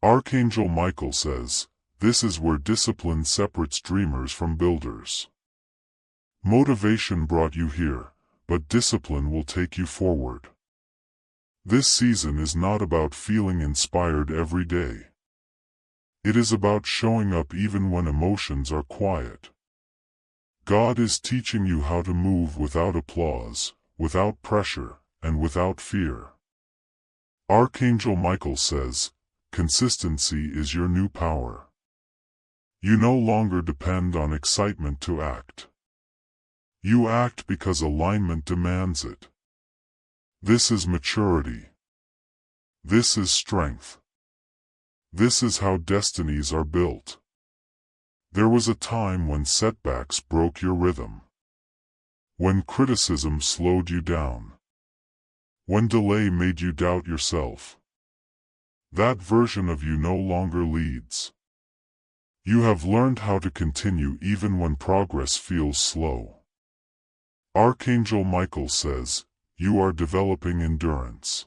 Archangel Michael says, this is where discipline separates dreamers from builders. Motivation brought you here, but discipline will take you forward. This season is not about feeling inspired every day. It is about showing up even when emotions are quiet. God is teaching you how to move without applause, without pressure, and without fear. Archangel Michael says, consistency is your new power. You no longer depend on excitement to act. You act because alignment demands it. This is maturity. This is strength. This is how destinies are built. There was a time when setbacks broke your rhythm. When criticism slowed you down. When delay made you doubt yourself. That version of you no longer leads. You have learned how to continue even when progress feels slow. Archangel Michael says, you are developing endurance.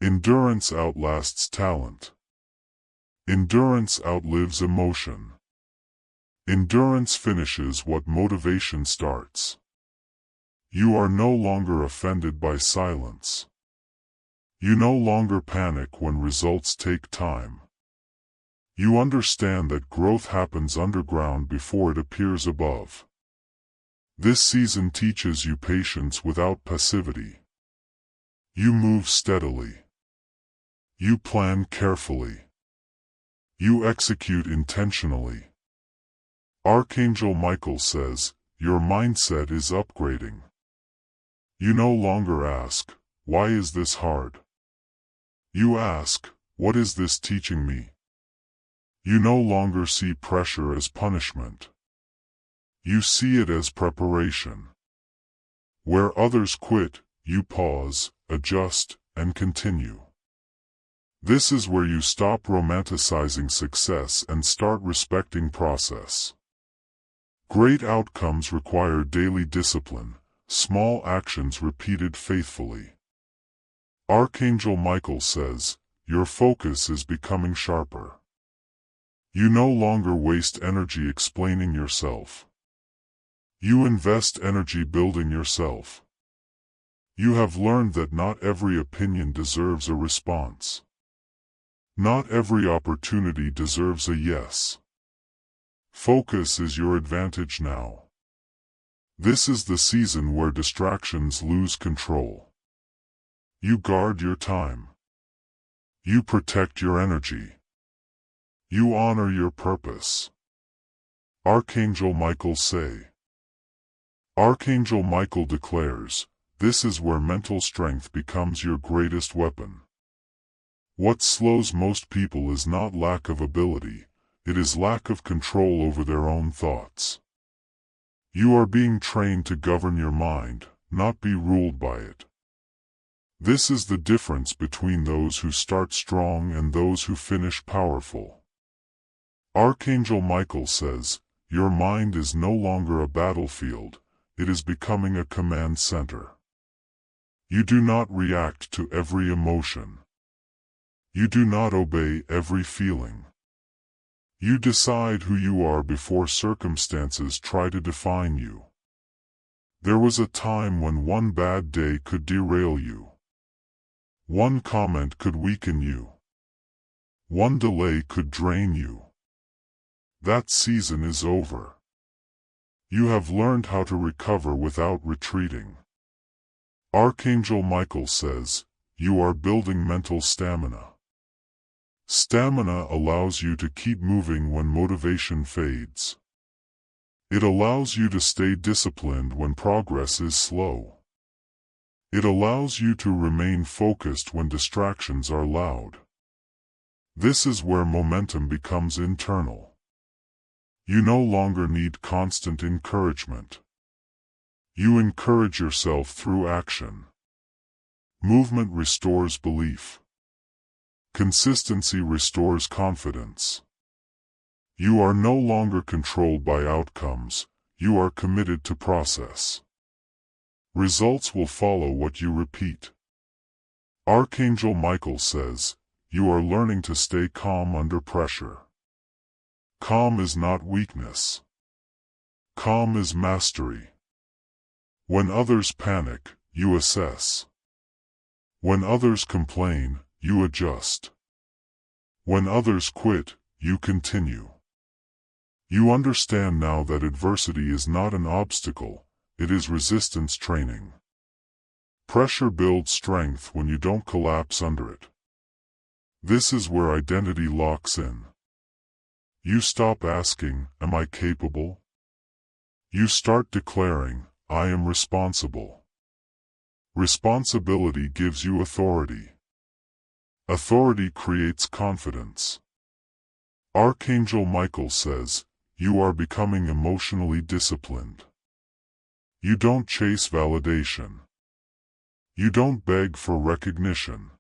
Endurance outlasts talent. Endurance outlives emotion. Endurance finishes what motivation starts. You are no longer offended by silence. You no longer panic when results take time. You understand that growth happens underground before it appears above. This season teaches you patience without passivity. You move steadily. You plan carefully. You execute intentionally. Archangel Michael says, your mindset is upgrading. You no longer ask, why is this hard? You ask, what is this teaching me? You no longer see pressure as punishment. You see it as preparation. Where others quit, you pause, adjust, and continue. This is where you stop romanticizing success and start respecting process. Great outcomes require daily discipline, small actions repeated faithfully. Archangel Michael says, your focus is becoming sharper. You no longer waste energy explaining yourself. You invest energy building yourself. You have learned that not every opinion deserves a response. Not every opportunity deserves a yes. Focus is your advantage now. This is the season where distractions lose control. You guard your time. You protect your energy. You honor your purpose. Archangel Michael say. Archangel Michael declares, this is where mental strength becomes your greatest weapon. What slows most people is not lack of ability, it is lack of control over their own thoughts. You are being trained to govern your mind, not be ruled by it. This is the difference between those who start strong and those who finish powerful. Archangel Michael says, your mind is no longer a battlefield, it is becoming a command center. You do not react to every emotion. You do not obey every feeling. You decide who you are before circumstances try to define you. There was a time when one bad day could derail you. One comment could weaken you. One delay could drain you. That season is over. You have learned how to recover without retreating. Archangel Michael says, you are building mental stamina. Stamina allows you to keep moving when motivation fades. It allows you to stay disciplined when progress is slow. It allows you to remain focused when distractions are loud. This is where momentum becomes internal. You no longer need constant encouragement. You encourage yourself through action. Movement restores belief. Consistency restores confidence. You are no longer controlled by outcomes, you are committed to process. Results will follow what you repeat. Archangel Michael says, you are learning to stay calm under pressure. Calm is not weakness. Calm is mastery. When others panic, you assess. When others complain, you adjust. When others quit, you continue. You understand now that adversity is not an obstacle, it is resistance training. Pressure builds strength when you don't collapse under it. This is where identity locks in. You stop asking, "Am I capable?" You start declaring, "I am responsible." Responsibility gives you authority. Authority creates confidence. Archangel Michael says, you are becoming emotionally disciplined. You don't chase validation. You don't beg for recognition.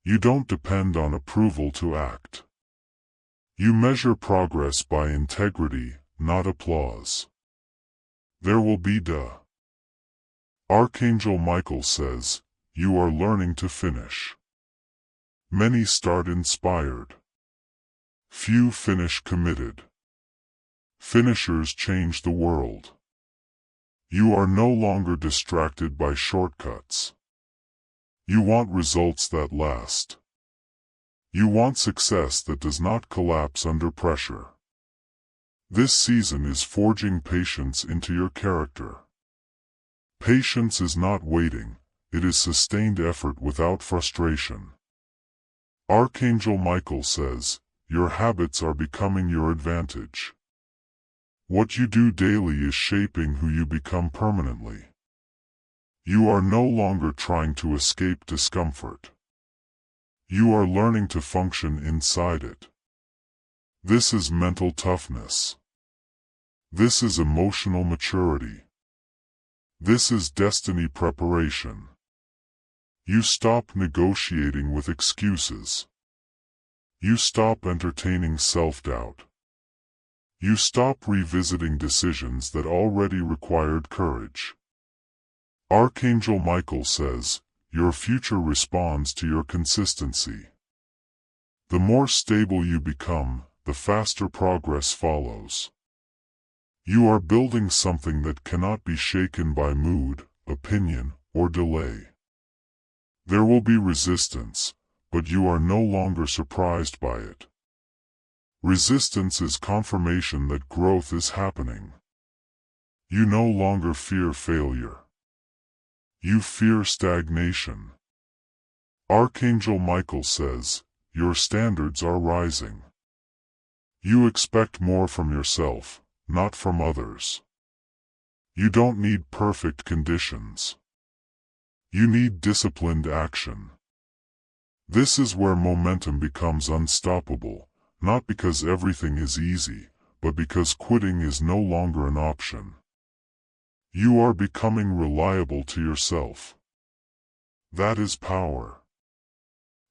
You don't depend on approval to act. You measure progress by integrity, not applause. There will be Archangel Michael says, you are learning to finish. Many start inspired. Few finish committed. Finishers change the world. You are no longer distracted by shortcuts. You want results that last. You want success that does not collapse under pressure. This season is forging patience into your character. Patience is not waiting, it is sustained effort without frustration. Archangel Michael says, your habits are becoming your advantage. What you do daily is shaping who you become permanently. You are no longer trying to escape discomfort. You are learning to function inside it. This is mental toughness. This is emotional maturity. This is destiny preparation. You stop negotiating with excuses. You stop entertaining self-doubt. You stop revisiting decisions that already required courage. Archangel Michael says, your future responds to your consistency. The more stable you become, the faster progress follows. You are building something that cannot be shaken by mood, opinion, or delay. There will be resistance, but you are no longer surprised by it. Resistance is confirmation that growth is happening. You no longer fear failure. You fear stagnation. Archangel Michael says, your standards are rising. You expect more from yourself, not from others. You don't need perfect conditions. You need disciplined action. This is where momentum becomes unstoppable, not because everything is easy, but because quitting is no longer an option. You are becoming reliable to yourself. That is power.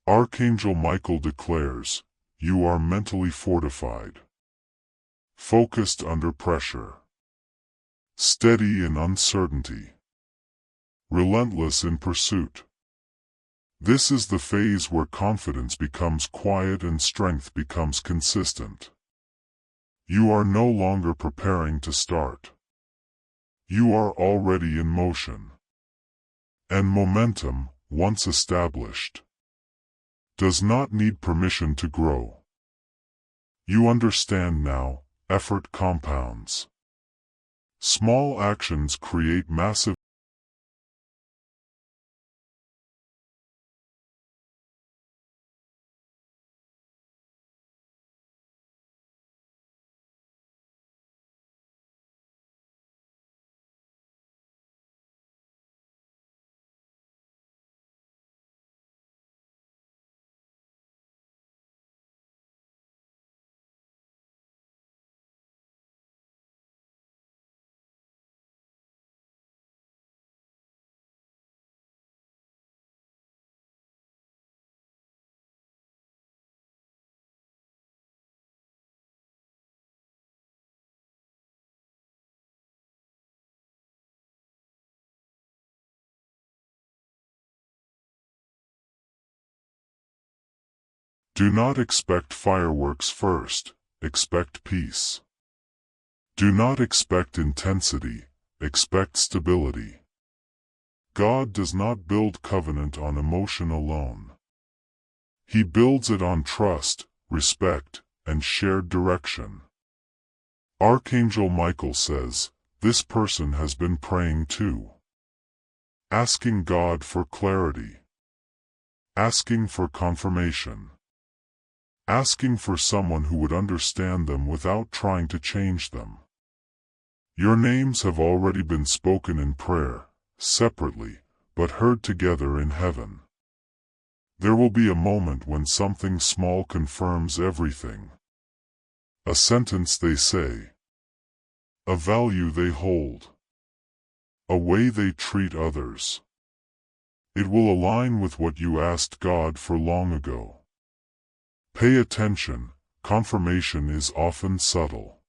Archangel Michael declares, you are mentally fortified. Focused under pressure. Steady in uncertainty. Relentless in pursuit. This is the phase where confidence becomes quiet and strength becomes consistent. You are no longer preparing to start. You are already in motion. And momentum, once established, does not need permission to grow. You understand now, effort compounds. Small actions create massive Do not expect fireworks first, expect peace. Do not expect intensity, expect stability. God does not build covenant on emotion alone. He builds it on trust, respect, and shared direction. Archangel Michael says, this person has been praying too. Asking God for clarity. Asking for confirmation. Asking for someone who would understand them without trying to change them. Your names have already been spoken in prayer, separately, but heard together in heaven. There will be a moment when something small confirms everything. A sentence they say. A value they hold. A way they treat others. It will align with what you asked God for long ago. Pay attention, confirmation is often subtle.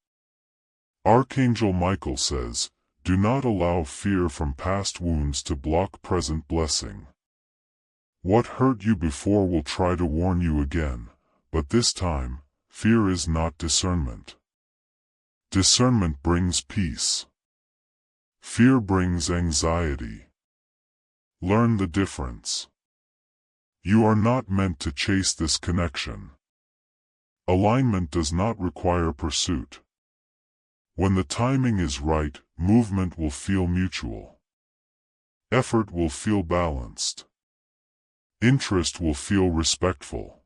Archangel Michael says, do not allow fear from past wounds to block present blessing. What hurt you before will try to warn you again, but this time, fear is not discernment. Discernment brings peace. Fear brings anxiety. Learn the difference. You are not meant to chase this connection. Alignment does not require pursuit. When the timing is right, movement will feel mutual. Effort will feel balanced. Interest will feel respectful.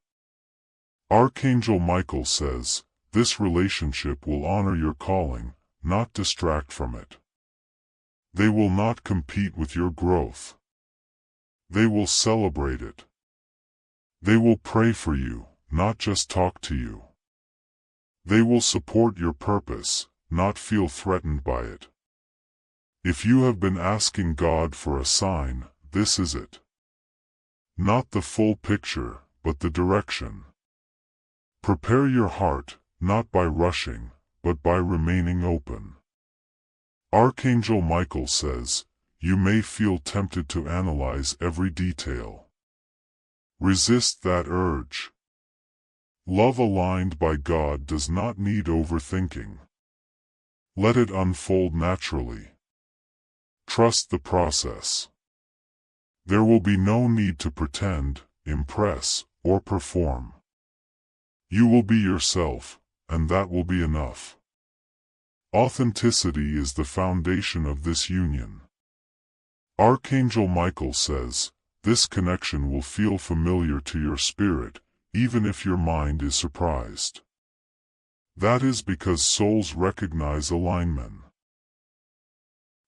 Archangel Michael says, this relationship will honor your calling, not distract from it. They will not compete with your growth. They will celebrate it. They will pray for you, not just talk to you. They will support your purpose, not feel threatened by it. If you have been asking God for a sign, this is it. Not the full picture, but the direction. Prepare your heart, not by rushing, but by remaining open. Archangel Michael says, you may feel tempted to analyze every detail. Resist that urge. Love aligned by God does not need overthinking. Let it unfold naturally. Trust the process. There will be no need to pretend, impress, or perform. You will be yourself, and that will be enough. Authenticity is the foundation of this union. Archangel Michael says, this connection will feel familiar to your spirit, even if your mind is surprised. That is because souls recognize alignment.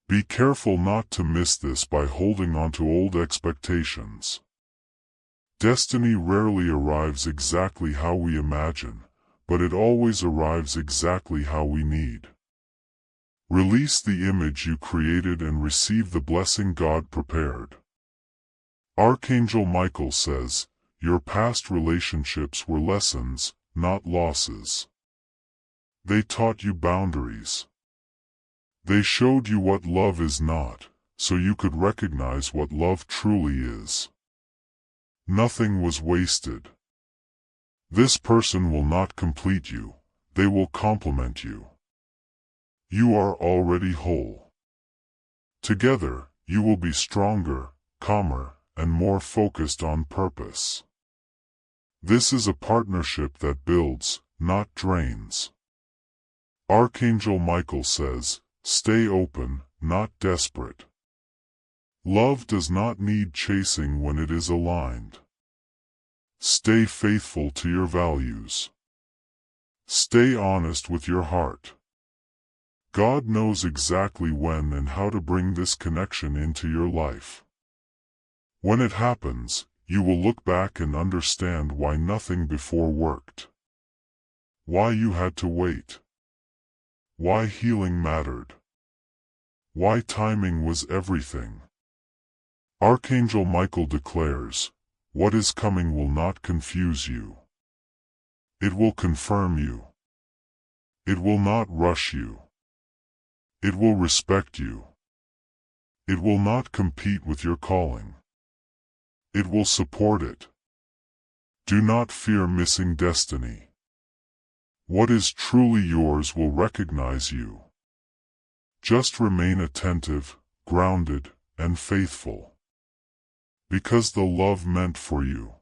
Be careful not to miss this by holding on to old expectations. Destiny rarely arrives exactly how we imagine, but it always arrives exactly how we need. Release the image you created and receive the blessing God prepared. Archangel Michael says, your past relationships were lessons, not losses. They taught you boundaries. They showed you what love is not, so you could recognize what love truly is. Nothing was wasted. This person will not complete you, they will complement you. You are already whole. Together, you will be stronger, calmer, and more focused on purpose. This is a partnership that builds, not drains. Archangel Michael says, stay open, not desperate. Love does not need chasing when it is aligned. Stay faithful to your values. Stay honest with your heart. God knows exactly when and how to bring this connection into your life. When it happens, you will look back and understand why nothing before worked. Why you had to wait. Why healing mattered. Why timing was everything. Archangel Michael declares, what is coming will not confuse you. It will confirm you. It will not rush you. It will respect you. It will not compete with your calling. It will support it. Do not fear missing destiny. What is truly yours will recognize you. Just remain attentive, grounded, and faithful. Because the love meant for you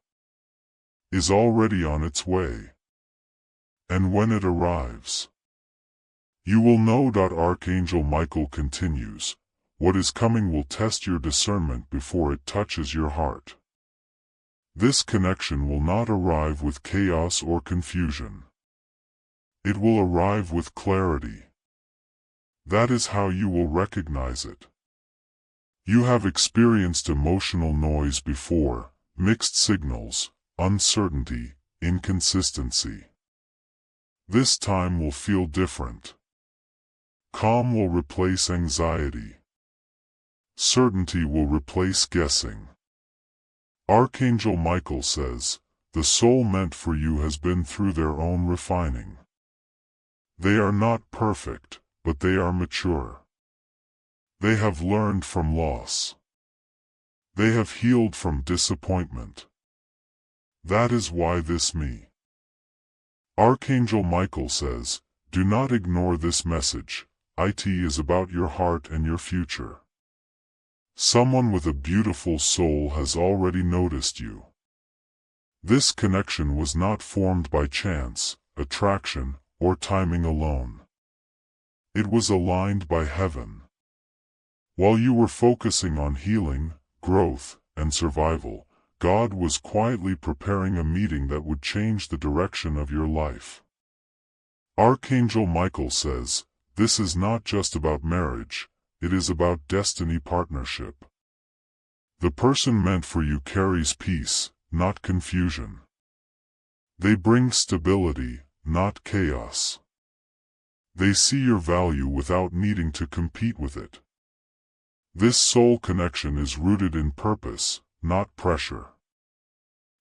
is already on its way. And when it arrives, you will know. Archangel Michael continues, what is coming will test your discernment before it touches your heart. This connection will not arrive with chaos or confusion. It will arrive with clarity. That is how you will recognize it. You have experienced emotional noise before, mixed signals, uncertainty, inconsistency. This time will feel different. Calm will replace anxiety. Certainty will replace guessing. Archangel Michael says, the soul meant for you has been through their own refining. They are not perfect, but they are mature. They have learned from loss. They have healed from disappointment. That is why this me. Archangel Michael says, do not ignore this message. It is about your heart and your future. Someone with a beautiful soul has already noticed you. This connection was not formed by chance, attraction, or timing alone. It was aligned by heaven. While you were focusing on healing, growth, and survival, God was quietly preparing a meeting that would change the direction of your life. Archangel Michael says, this is not just about marriage, it is about destiny partnership. The person meant for you carries peace, not confusion. They bring stability, not chaos. They see your value without needing to compete with it. This soul connection is rooted in purpose, not pressure.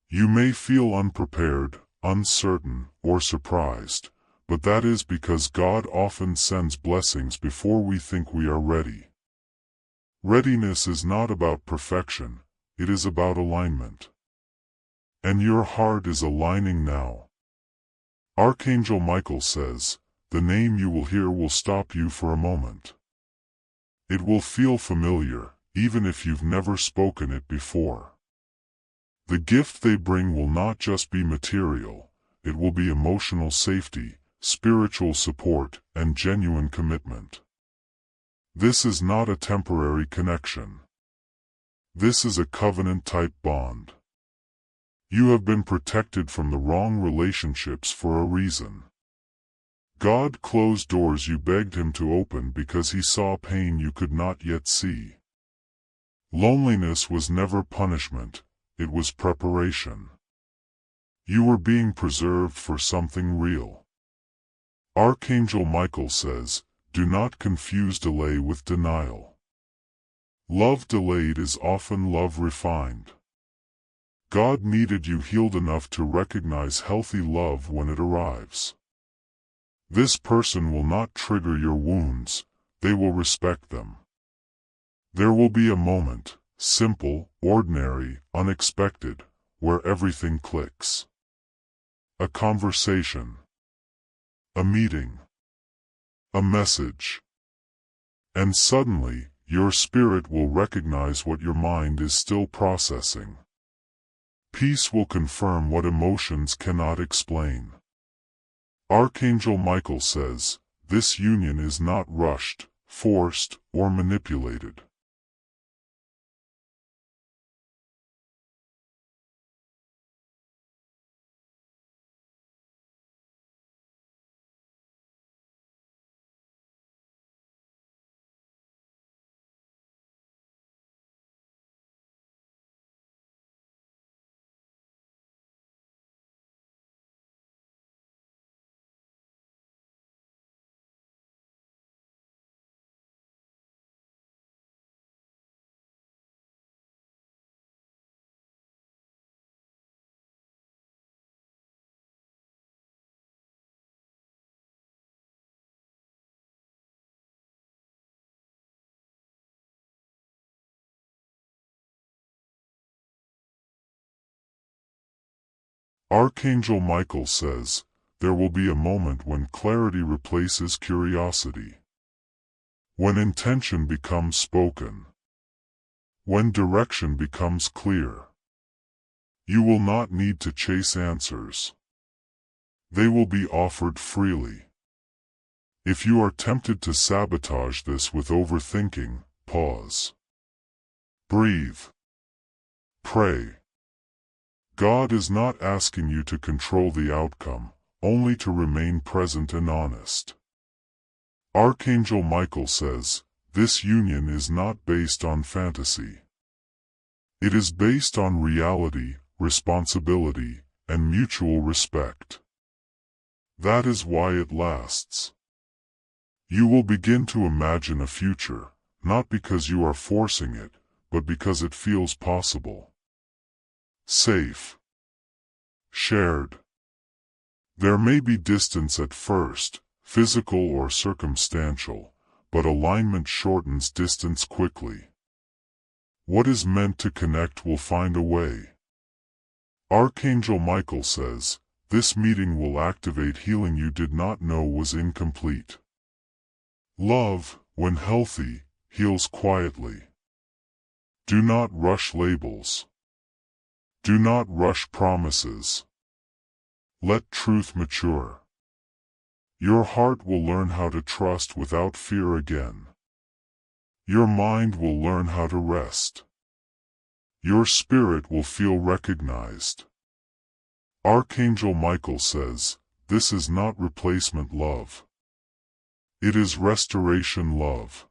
You may feel unprepared, uncertain, or surprised, but that is because God often sends blessings before we think we are ready. Readiness is not about perfection, it is about alignment. And your heart is aligning now. Archangel Michael says, the name you will hear will stop you for a moment. It will feel familiar, even if you've never spoken it before. The gift they bring will not just be material, it will be emotional safety, spiritual support, and genuine commitment. This is not a temporary connection. This is a covenant-type bond. You have been protected from the wrong relationships for a reason. God closed doors you begged Him to open because He saw pain you could not yet see. Loneliness was never punishment, it was preparation. You were being preserved for something real. Archangel Michael says, do not confuse delay with denial. Love delayed is often love refined. God needed you healed enough to recognize healthy love when it arrives. This person will not trigger your wounds, they will respect them. There will be a moment, simple, ordinary, unexpected, where everything clicks. A conversation. A meeting. A message. And suddenly, your spirit will recognize what your mind is still processing. Peace will confirm what emotions cannot explain. Archangel Michael says, this union is not rushed, forced, or manipulated. Archangel Michael says, there will be a moment when clarity replaces curiosity. When intention becomes spoken. When direction becomes clear. You will not need to chase answers. They will be offered freely. If you are tempted to sabotage this with overthinking, pause. Breathe. Pray. God is not asking you to control the outcome, only to remain present and honest. Archangel Michael says, this union is not based on fantasy. It is based on reality, responsibility, and mutual respect. That is why it lasts. You will begin to imagine a future, not because you are forcing it, but because it feels possible. Safe. Shared. There may be distance at first, physical or circumstantial, but alignment shortens distance quickly. What is meant to connect will find a way. Archangel Michael says, this meeting will activate healing you did not know was incomplete. Love, when healthy, heals quietly. Do not rush labels. Do not rush promises. Let truth mature. Your heart will learn how to trust without fear again. Your mind will learn how to rest. Your spirit will feel recognized. Archangel Michael says, this is not replacement love. It is restoration love.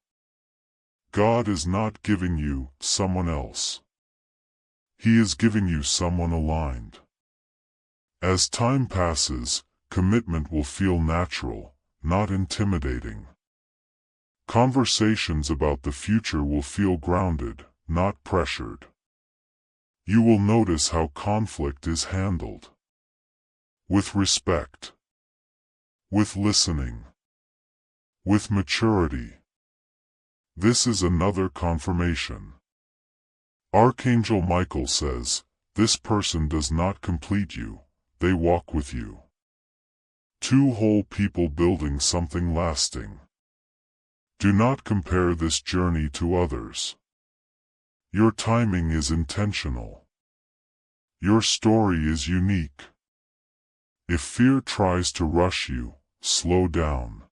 God is not giving you someone else. He is giving you someone aligned. As time passes, commitment will feel natural, not intimidating. Conversations about the future will feel grounded, not pressured. You will notice how conflict is handled. With respect. With listening. With maturity. This is another confirmation. Archangel Michael says, this person does not complete you, they walk with you. Two whole people building something lasting. Do not compare this journey to others. Your timing is intentional. Your story is unique. If fear tries to rush you, slow down.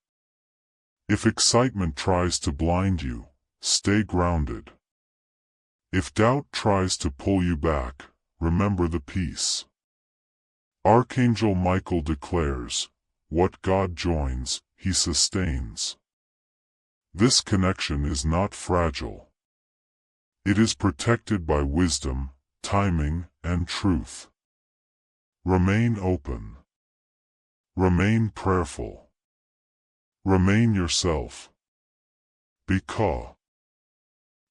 If excitement tries to blind you, stay grounded. If doubt tries to pull you back, remember the peace. Archangel Michael declares, what God joins, he sustains. This connection is not fragile. It is protected by wisdom, timing, and truth. Remain open. Remain prayerful. Remain yourself. Because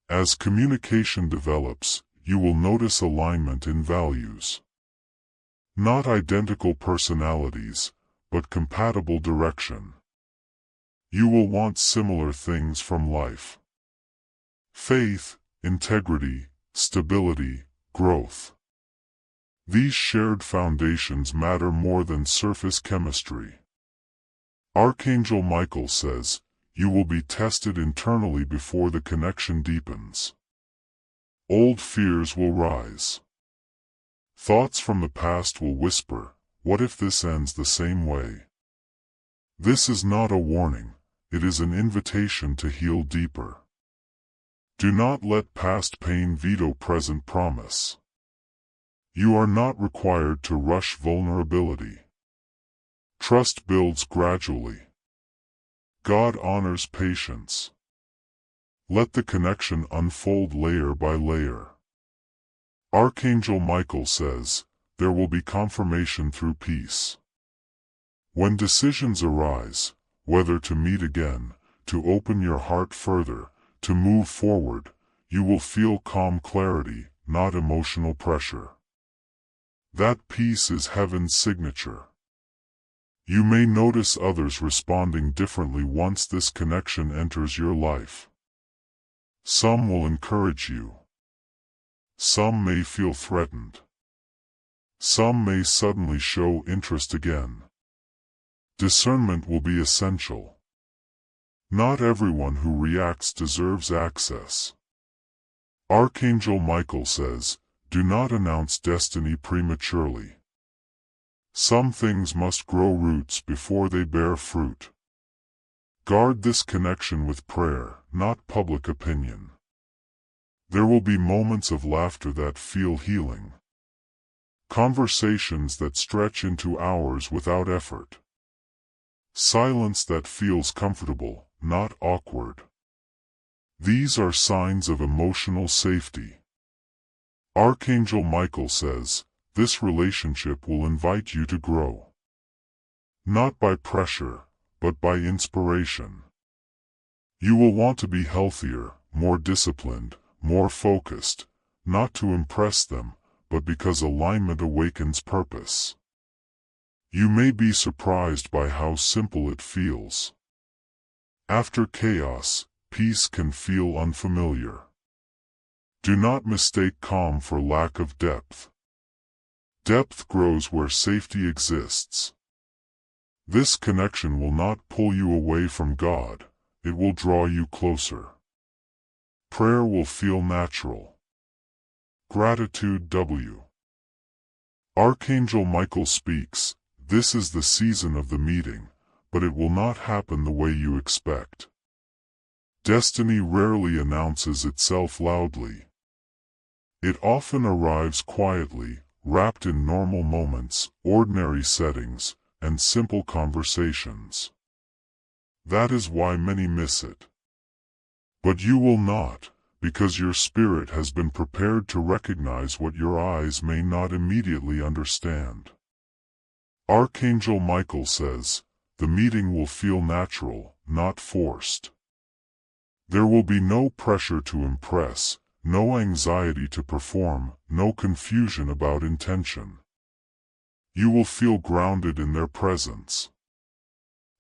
as communication develops, you will notice alignment in values. Not identical personalities, but compatible direction. You will want similar things from life. Faith, integrity, stability, growth. These shared foundations matter more than surface chemistry. Archangel Michael says, you will be tested internally before the connection deepens. Old fears will rise. Thoughts from the past will whisper, what if this ends the same way? This is not a warning, it is an invitation to heal deeper. Do not let past pain veto present promise. You are not required to rush vulnerability. Trust builds gradually. God honors patience. Let the connection unfold layer by layer. Archangel Michael says, there will be confirmation through peace. When decisions arise, whether to meet again, to open your heart further, to move forward, you will feel calm clarity, not emotional pressure. That peace is heaven's signature. You may notice others responding differently once this connection enters your life. Some will encourage you. Some may feel threatened. Some may suddenly show interest again. Discernment will be essential. Not everyone who reacts deserves access. Archangel Michael says, do not announce destiny prematurely. Some things must grow roots before they bear fruit. Guard this connection with prayer, not public opinion. There will be moments of laughter that feel healing. Conversations that stretch into hours without effort. Silence that feels comfortable, not awkward. These are signs of emotional safety. Archangel Michael says, this relationship will invite you to grow. Not by pressure, but by inspiration. You will want to be healthier, more disciplined, more focused, not to impress them, but because alignment awakens purpose. You may be surprised by how simple it feels. After chaos, peace can feel unfamiliar. Do not mistake calm for lack of depth. Depth grows where safety exists. This connection will not pull you away from God, it will draw you closer. Prayer will feel natural. Gratitude W. Archangel Michael speaks, this is the season of the meeting, but it will not happen the way you expect. Destiny rarely announces itself loudly. It often arrives quietly, wrapped in normal moments, ordinary settings, and simple conversations. That is why many miss it. But you will not, because your spirit has been prepared to recognize what your eyes may not immediately understand. Archangel Michael says, the meeting will feel natural, not forced. There will be no pressure to impress, no anxiety to perform, no confusion about intention. You will feel grounded in their presence.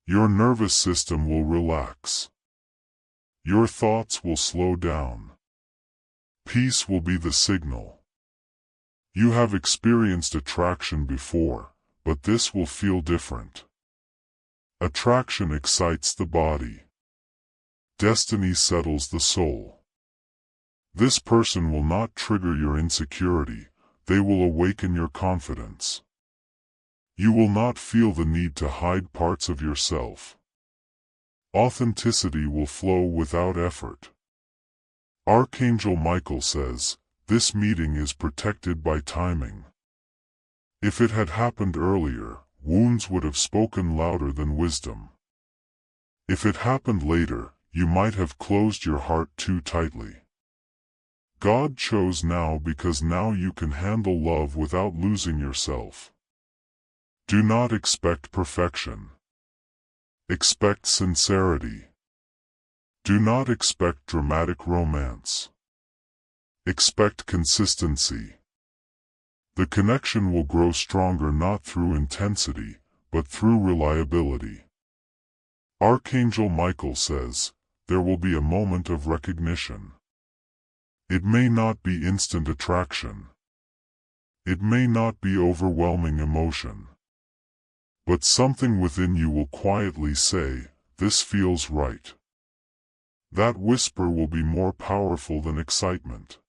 Your nervous system will relax. Your thoughts will slow down. Peace will be the signal. You have experienced attraction before, but this will feel different. Attraction excites the body. Destiny settles the soul. This person will not trigger your insecurity, they will awaken your confidence. You will not feel the need to hide parts of yourself. Authenticity will flow without effort. Archangel Michael says, this meeting is protected by timing. If it had happened earlier, wounds would have spoken louder than wisdom. If it happened later, you might have closed your heart too tightly. God chose now because now you can handle love without losing yourself. Do not expect perfection. Expect sincerity. Do not expect dramatic romance. Expect consistency. The connection will grow stronger not through intensity, but through reliability. Archangel Michael says, there will be a moment of recognition. It may not be instant attraction. It may not be overwhelming emotion. But something within you will quietly say, this feels right. That whisper will be more powerful than excitement.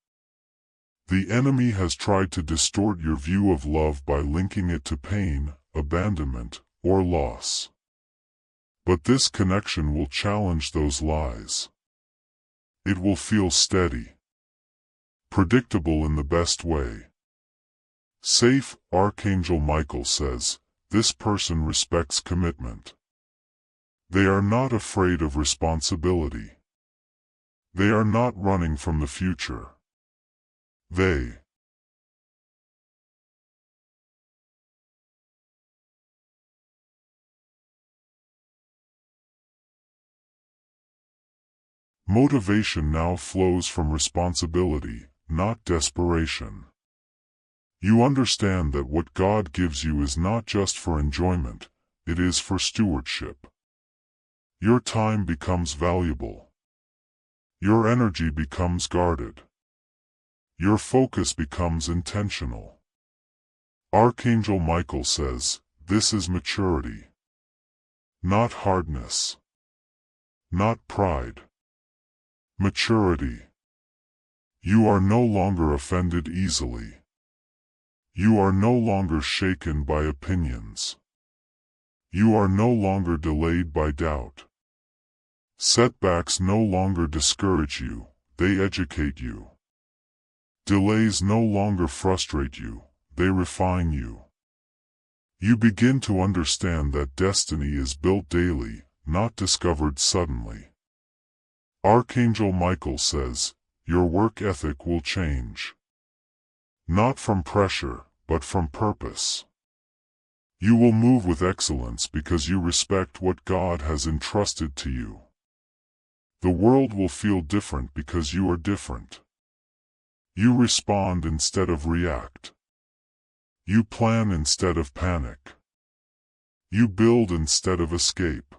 The enemy has tried to distort your view of love by linking it to pain, abandonment, or loss. But this connection will challenge those lies. It will feel steady. Predictable in the best way. Safe, Archangel Michael says, this person respects commitment. They are not afraid of responsibility. They are not running from the future. Motivation now flows from responsibility, not desperation. You understand that what God gives you is not just for enjoyment, it is for stewardship. Your time becomes valuable. Your energy becomes guarded. Your focus becomes intentional. Archangel Michael says, this is maturity. Not hardness. Not pride. Maturity. You are no longer offended easily. You are no longer shaken by opinions. You are no longer delayed by doubt. Setbacks no longer discourage you, they educate you. Delays no longer frustrate you, they refine you. You begin to understand that destiny is built daily, not discovered suddenly. Archangel Michael says, your work ethic will change. Not from pressure, but from purpose. You will move with excellence because you respect what God has entrusted to you. The world will feel different because you are different. You respond instead of react. You plan instead of panic. You build instead of escape.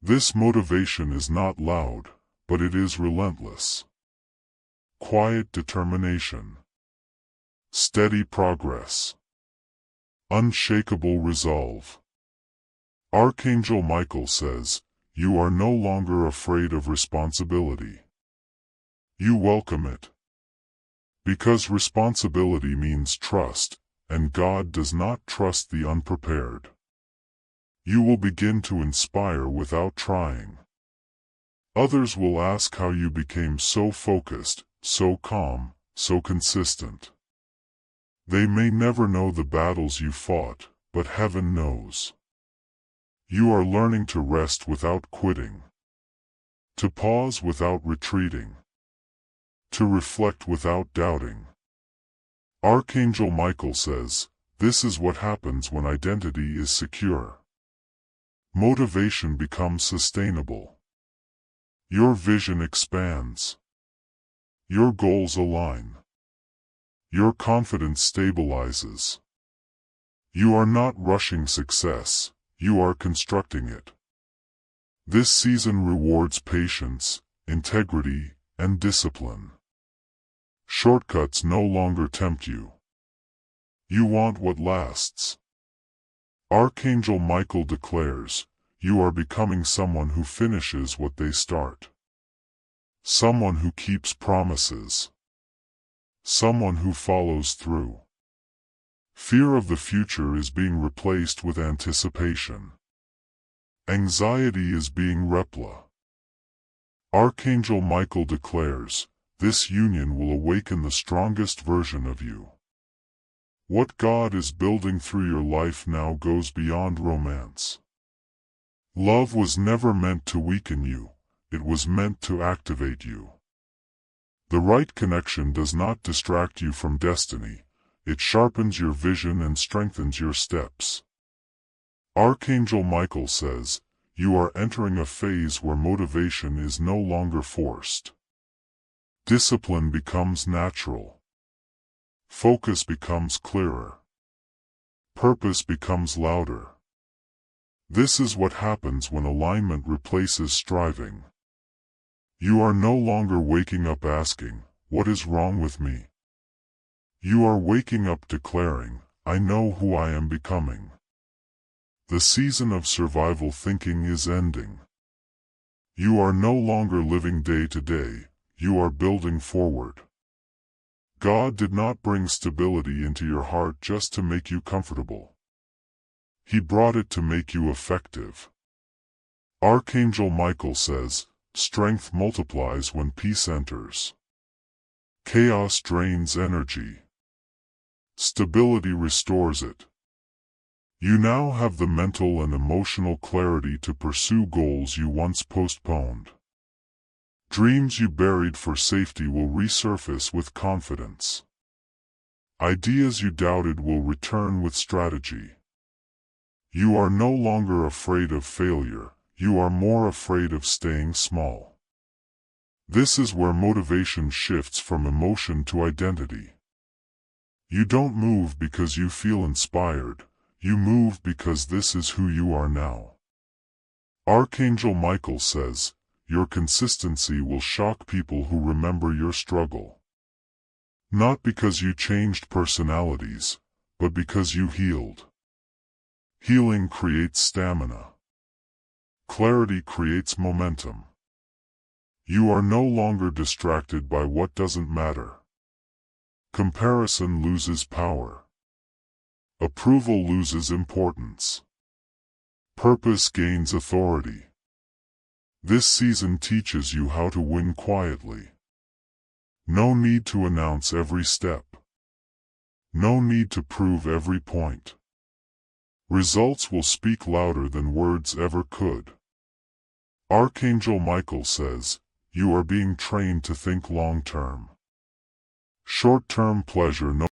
This motivation is not loud, but it is relentless. Quiet determination. Steady progress. Unshakable resolve. Archangel Michael says, you are no longer afraid of responsibility. You welcome it. Because responsibility means trust, and God does not trust the unprepared. You will begin to inspire without trying. Others will ask how you became so focused, so calm, so consistent. They may never know the battles you fought, but heaven knows. You are learning to rest without quitting. To pause without retreating. To reflect without doubting. Archangel Michael says, this is what happens when identity is secure. Motivation becomes sustainable. Your vision expands. Your goals align. Your confidence stabilizes. You are not rushing success, you are constructing it. This season rewards patience, integrity, and discipline. Shortcuts no longer tempt you. You want what lasts. Archangel Michael declares, you are becoming someone who finishes what they start. Someone who keeps promises. Someone who follows through. Fear of the future is being replaced with anticipation. Anxiety is being repla. Archangel Michael declares, this union will awaken the strongest version of you. What God is building through your life now goes beyond romance. Love was never meant to weaken you, it was meant to activate you. The right connection does not distract you from destiny, it sharpens your vision and strengthens your steps. Archangel Michael says, you are entering a phase where motivation is no longer forced. Discipline becomes natural. Focus becomes clearer. Purpose becomes louder. This is what happens when alignment replaces striving. You are no longer waking up asking, what is wrong with me? You are waking up declaring, I know who I am becoming. The season of survival thinking is ending. You are no longer living day to day, you are building forward. God did not bring stability into your heart just to make you comfortable. He brought it to make you effective. Archangel Michael says, strength multiplies when peace enters. Chaos drains energy. Stability restores it. You now have the mental and emotional clarity to pursue goals you once postponed. Dreams you buried for safety will resurface with confidence. Ideas you doubted will return with strategy. You are no longer afraid of failure, you are more afraid of staying small. This is where motivation shifts from emotion to identity. You don't move because you feel inspired, you move because this is who you are now. Archangel Michael says, your consistency will shock people who remember your struggle. Not because you changed personalities, but because you healed. Healing creates stamina. Clarity creates momentum. You are no longer distracted by what doesn't matter. Comparison loses power. Approval loses importance. Purpose gains authority. This season teaches you how to win quietly. No need to announce every step. No need to prove every point. Results will speak louder than words ever could. Archangel Michael says, you are being trained to think long-term. Short-term pleasure no